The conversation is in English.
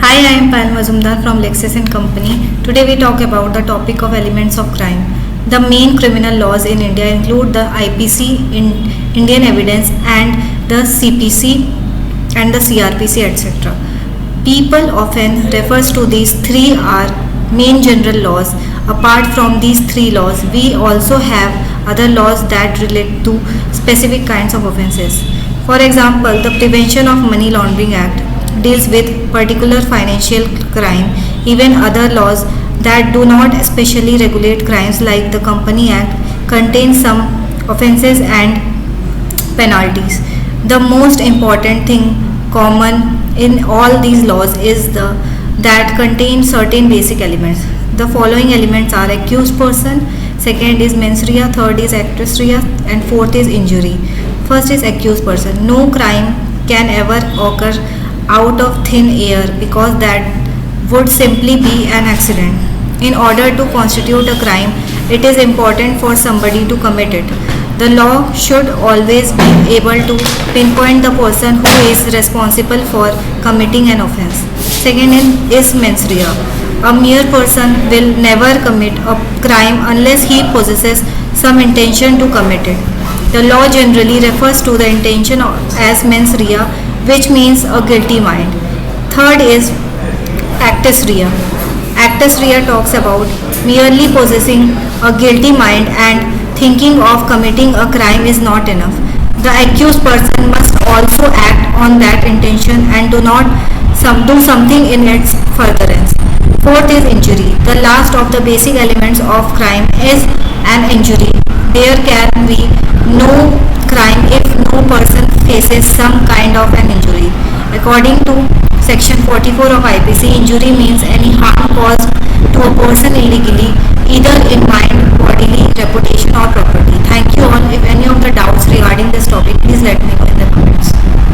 Hi, I am Payal Mazumdar from Lexis and Company. Today we talk about the topic of elements of crime. The main criminal laws in India include the IPC, Indian Evidence, and the CPC and the CRPC, etc. People often refers to these three are main general laws. Apart from these three laws, we also have other laws that relate to specific kinds of offences. For example, the Prevention of Money Laundering Act deals with particular financial crime. Even other laws that do not especially regulate crimes like the Company Act contain some offences and penalties. The most important thing common in all these laws is the that contain certain basic elements. The following elements are accused person, second is mens rea, third is actus rea, and fourth is injury. First is accused person. No crime can ever occur out of thin air because that would simply be an accident. In order to constitute a crime, it is important for somebody to commit it. The law should always be able to pinpoint the person who is responsible for committing an offense. Second is mens rea. A mere person will never commit a crime unless he possesses some intention to commit it. The law generally refers to the intention as mens rea, which means a guilty mind. Third is actus rea. Actus rea talks about merely possessing a guilty mind and thinking of committing a crime is not enough. The accused person must also act on that intention and do something in its furtherance. Fourth is injury. The last of the basic elements of crime is an injury. There can be no crime if no person faces some kind of an injury. According to section 44 of IPC, injury means any harm caused to a person illegally, either in mind